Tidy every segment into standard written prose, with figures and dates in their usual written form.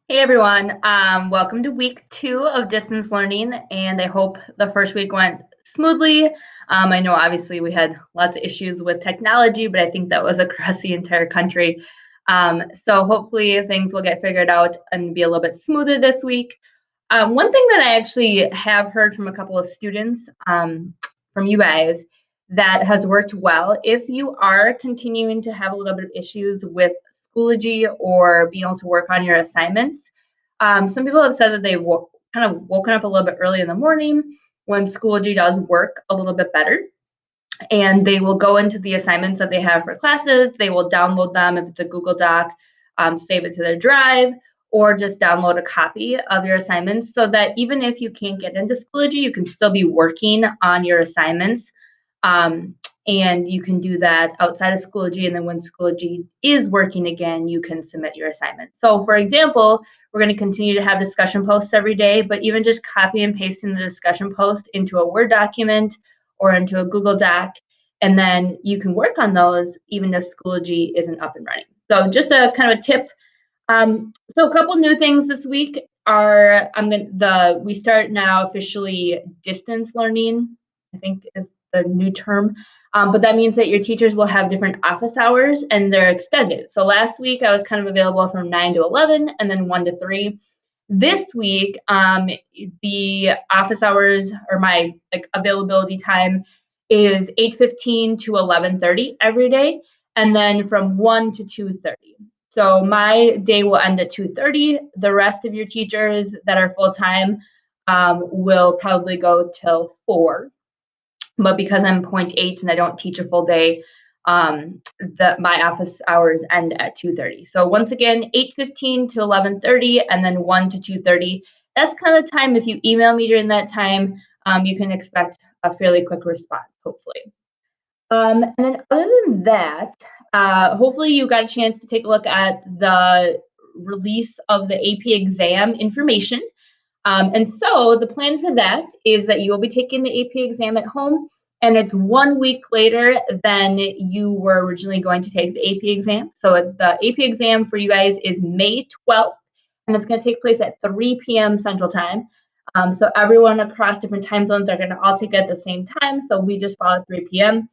Hey everyone, welcome to week 2 of distance learning, and I hope the first week went smoothly. I know obviously we had lots of issues with technology, but I think that was across the entire country. So hopefully things will get figured out and be a little bit smoother this week. One thing that I actually have heard from a couple of students from you guys that has worked well, if you are continuing to have a little bit of issues with Schoology or being able to work on your assignments, some people have said that they kind of woken up a little bit early in the morning when Schoology does work a little bit better, and they will go into the assignments that they have for classes. They will download them if it's a Google Doc, save it to their drive, or just download a copy of your assignments so that even if you can't get into Schoology, you can still be working on your assignments. Um, and you can do that outside of Schoology, and then when Schoology is working again, you can submit your assignments. So for example, we're going to continue to have discussion posts every day, but even just copy and pasting the discussion post into a Word document or into a Google Doc, and then you can work on those even if Schoology isn't up and running. So just a kind of a tip. So a couple new things this week are we start now officially distance learning, I think is the new term. But that means that your teachers will have different office hours and they're extended. So last week I was kind of available from 9 to 11 and then 1 to 3. This week, the office hours or my availability time is 8:15 to 11:30 every day, and then from 1 to 2:30. So my day will end at 2:30. The rest of your teachers that are full time will probably go till 4. But because I'm 0.8 and I don't teach a full day, my office hours end at 2:30. So once again, 8:15 to 11:30, and then 1 to 2:30. That's kind of the time. If you email me during that time, you can expect a fairly quick response, hopefully. And then other than that, hopefully you got a chance to take a look at the release of the AP exam information. And so the plan for that is that you will be taking the AP exam at home, and it's 1 week later than you were originally going to take the AP exam. So the AP exam for you guys is May 12th, and it's going to take place at 3 p.m. Central Time. So everyone across different time zones are going to all take it at the same time. So we just follow 3 p.m.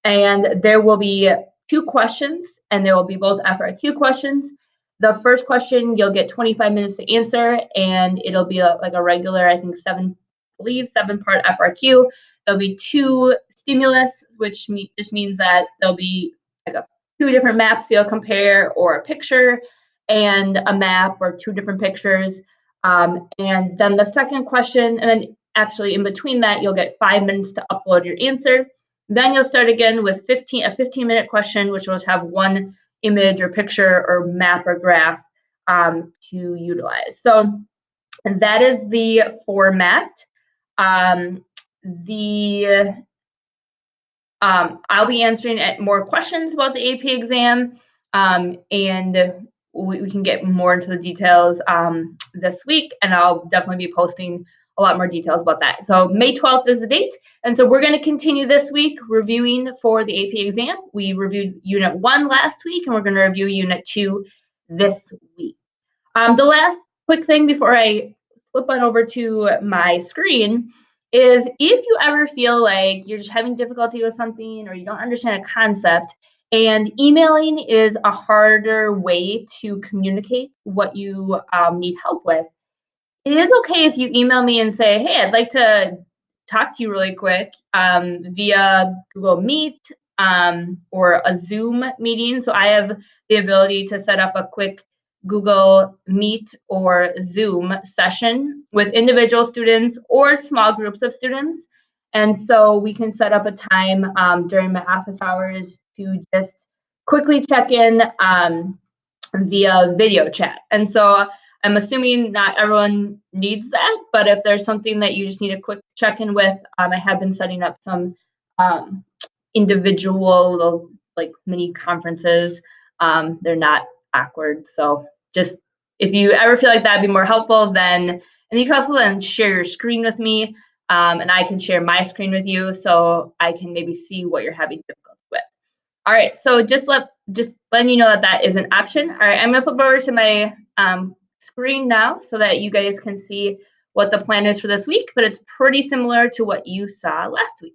And there will be 2 questions, and they will be both FRQ questions. The first question you'll get 25 minutes to answer, and it'll be like a regular, I think 7-part FRQ. There'll be 2 stimulus, which just means that there'll be like 2 different maps you'll compare, or a picture and a map, or 2 different pictures. And then the second question, and then actually in between that, you'll get 5 minutes to upload your answer. Then you'll start again with a 15-minute question, which will have 1 image or picture or map or graph to utilize. So that is the format. Um, I'll be answering more questions about the AP exam, and we can get more into the details this week, and I'll definitely be posting a lot more details about that. So May 12th is the date, and so we're going to continue this week reviewing for the AP exam. We reviewed Unit 1 last week, and we're going to review Unit 2 this week. The last quick thing before I flip on over to my screen is if you ever feel like you're just having difficulty with something or you don't understand a concept, and emailing is a harder way to communicate what you need help with, it is okay if you email me and say, hey, I'd like to talk to you really quick via Google Meet or a Zoom meeting. So I have the ability to set up a quick Google Meet or Zoom session with individual students or small groups of students. And so we can set up a time during my office hours to just quickly check in via video chat. And so I'm assuming not everyone needs that, but if there's something that you just need a quick check-in with, I have been setting up some individual little like mini conferences. They're not awkward, so just if you ever feel like that'd be more helpful, then and you can also then share your screen with me, and I can share my screen with you, so I can maybe see what you're having difficulty with. All right, so just letting you know that that is an option. All right, I'm gonna flip over to my screen now so that you guys can see what the plan is for this week, but it's pretty similar to what you saw last week.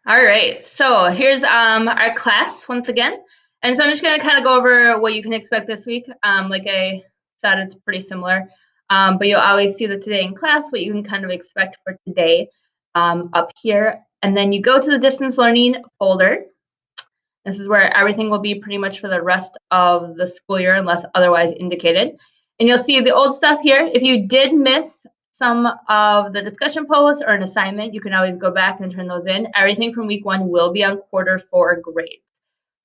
All right, so here's our class once again. And so I'm just going to kind of go over what you can expect this week. Like I said, it's pretty similar, but you'll always see that today in class, what you can kind of expect for today up here. And then you go to the distance learning folder. This is where everything will be pretty much for the rest of the school year unless otherwise indicated. And you'll see the old stuff here. If you did miss some of the discussion posts or an assignment, you can always go back and turn those in. Everything from week 1 will be on quarter 4 grades.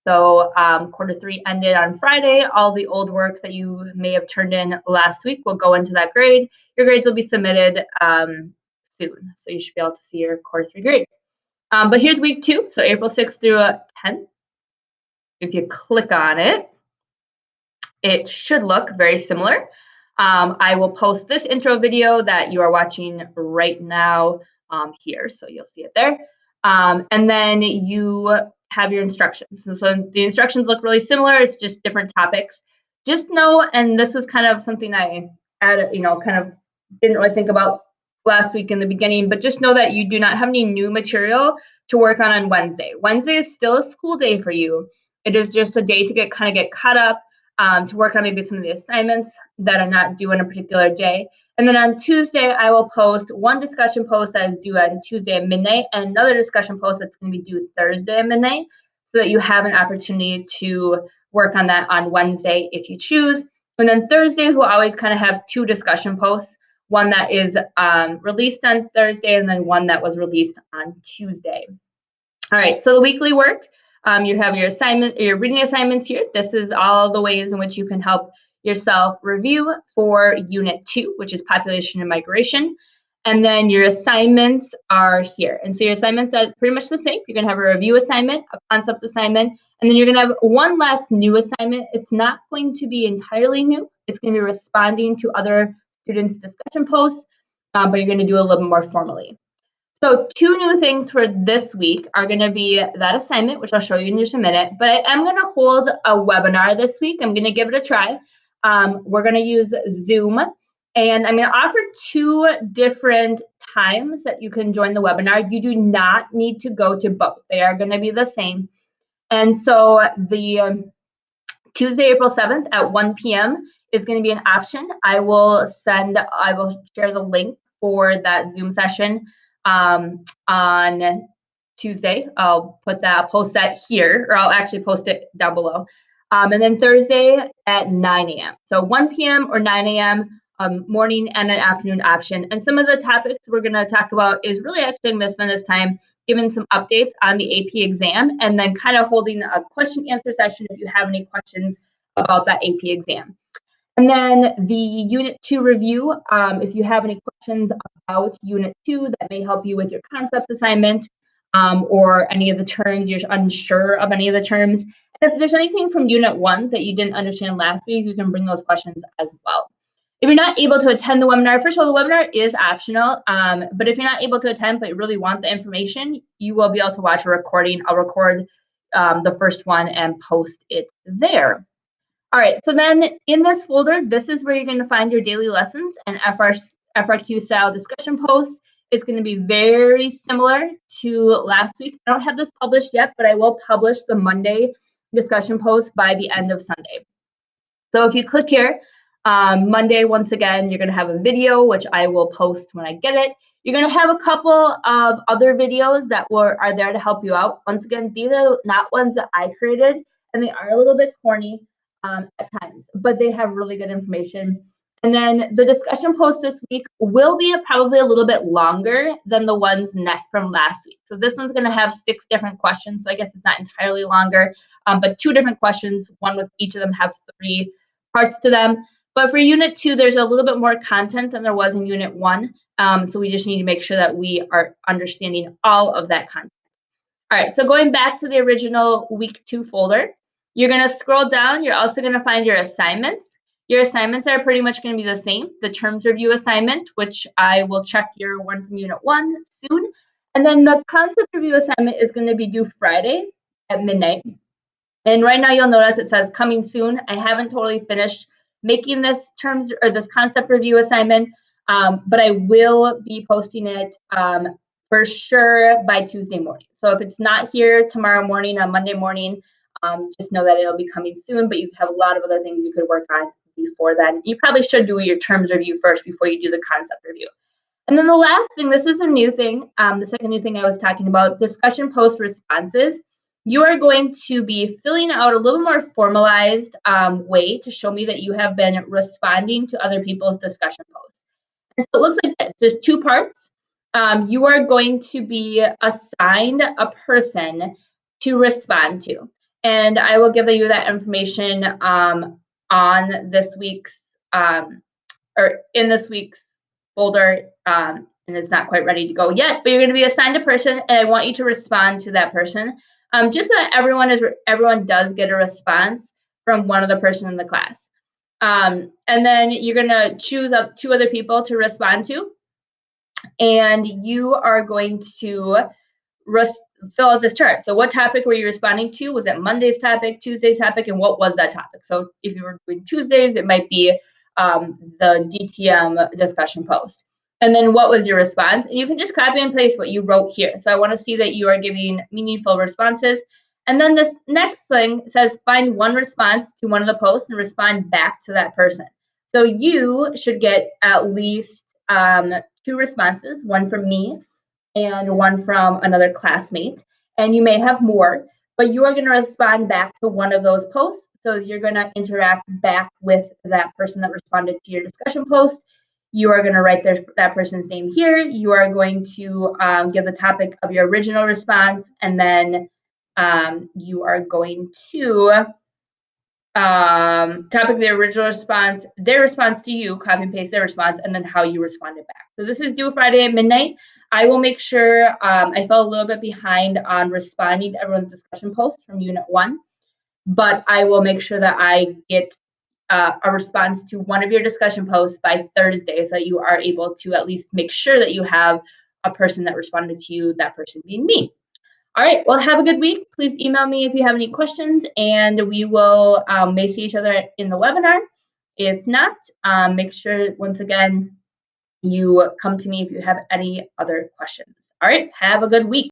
So quarter 3 ended on Friday. All the old work that you may have turned in last week will go into that grade. Your grades will be submitted soon. So you should be able to see your quarter 3 grades. But here's week 2, so April 6th through 10th. If you click on it, it should look very similar. I will post this intro video that you are watching right now here, so you'll see it there. And then you have your instructions. And so the instructions look really similar. It's just different topics. Just know, and this is kind of something I added, kind of didn't really think about last week in the beginning, but just know that you do not have any new material to work on Wednesday. Wednesday is still a school day for you. It is just a day to get caught up, to work on maybe some of the assignments that are not due on a particular day. And then on Tuesday, I will post one discussion post that is due on Tuesday at midnight and another discussion post that's going to be due Thursday at midnight so that you have an opportunity to work on that on Wednesday if you choose. And then Thursdays, we'll always kind of have 2 discussion posts, one that is released on Thursday and then one that was released on Tuesday. All right, so the weekly work. You have your assignment, your reading assignments here. This is all the ways in which you can help yourself review for Unit 2, which is Population and Migration. And then your assignments are here. And so your assignments are pretty much the same. You're going to have a review assignment, a concepts assignment, and then you're going to have one last new assignment. It's not going to be entirely new. It's going to be responding to other students' discussion posts, but you're going to do a little bit more formally. So 2 new things for this week are going to be that assignment, which I'll show you in just a minute, but I am going to hold a webinar this week. I'm going to give it a try. We're going to use Zoom, and I'm going to offer 2 different times that you can join the webinar. You do not need to go to both. They are going to be the same. And so the Tuesday, April 7th at 1 p.m. is going to be an option. I will share the link for that Zoom session on Tuesday. I'll post that here, or I'll actually post it down below. And then Thursday at 9 a.m. So 1 p.m. or 9 a.m. Morning and an afternoon option. And some of the topics we're going to talk about is really actually going to spend this time giving some updates on the AP exam and then kind of holding a question answer session if you have any questions about that AP exam. And then the Unit 2 review, if you have any questions about Unit 2 that may help you with your concepts assignment or any of the terms, you're unsure of any of the terms. And if there's anything from Unit 1 that you didn't understand last week, you can bring those questions as well. If you're not able to attend the webinar, first of all, the webinar is optional, but if you're not able to attend but you really want the information, you will be able to watch a recording. I'll record the first one and post it there. All right, so then in this folder, this is where you're going to find your daily lessons and FRQ style discussion posts. It's going to be very similar to last week. I don't have this published yet, but I will publish the Monday discussion post by the end of Sunday. So if you click here, Monday, once again, you're going to have a video, which I will post when I get it. You're going to have a couple of other videos that are there to help you out. Once again, these are not ones that I created, and they are a little bit corny at times, but they have really good information. And then the discussion post this week will be probably a little bit longer than the ones from last week. So this one's going to have 6 different questions. So I guess it's not entirely longer, but 2 different questions, one with each of them have 3 parts to them. But for Unit 2, there's a little bit more content than there was in Unit 1. So we just need to make sure that we are understanding all of that content. All right, so going back to the original Week 2 folder, you're going to scroll down. You're also going to find your assignments. Your assignments are pretty much going to be the same. The terms review assignment, which I will check your one from Unit 1 soon. And then the concept review assignment is going to be due Friday at midnight. And right now you'll notice it says coming soon. I haven't totally finished making this terms or this concept review assignment, but I will be posting it for sure by Tuesday morning. So if it's not here tomorrow morning, on Monday morning, just know that it'll be coming soon, but you have a lot of other things you could work on before then. You probably should do your terms review first before you do the concept review. And then the last thing, this is a new thing, the second new thing I was talking about, discussion post responses. You are going to be filling out a little more formalized way to show me that you have been responding to other people's discussion posts. And so it looks like this. There's two parts. You are going to be assigned a person to respond to. And I will give you that information on this week's, or in this week's folder, and it's not quite ready to go yet, but you're going to be assigned a person, and I want you to respond to that person, just so that everyone does get a response from one other person in the class. And then you're going to choose up 2 other people to respond to, and you are going to fill out this chart. So what topic were you responding to? Was it Monday's topic, Tuesday's topic, and what was that topic? So if you were doing Tuesdays, it might be the DTM discussion post. And then what was your response? And you can just copy and paste what you wrote here. So I want to see that you are giving meaningful responses. And then this next thing says find one response to one of the posts and respond back to that person. So you should get at least 2 responses, one from me and one from another classmate. And you may have more, but you are going to respond back to one of those posts. So you're going to interact back with that person that responded to your discussion post. You are going to write that person's name here. You are going to give the topic of your original response, and then you are going to topic of the original response, their response to you, copy and paste their response, and then how you responded back. So this is due Friday at midnight. I will make sure, I fell a little bit behind on responding to everyone's discussion posts from Unit 1, but I will make sure that I get a response to one of your discussion posts by Thursday, so you are able to at least make sure that you have a person that responded to you, that person being me. All right, well, have a good week. Please email me if you have any questions, and we will may see each other in the webinar. If not, make sure, once again, you come to me if you have any other questions. All right, have a good week.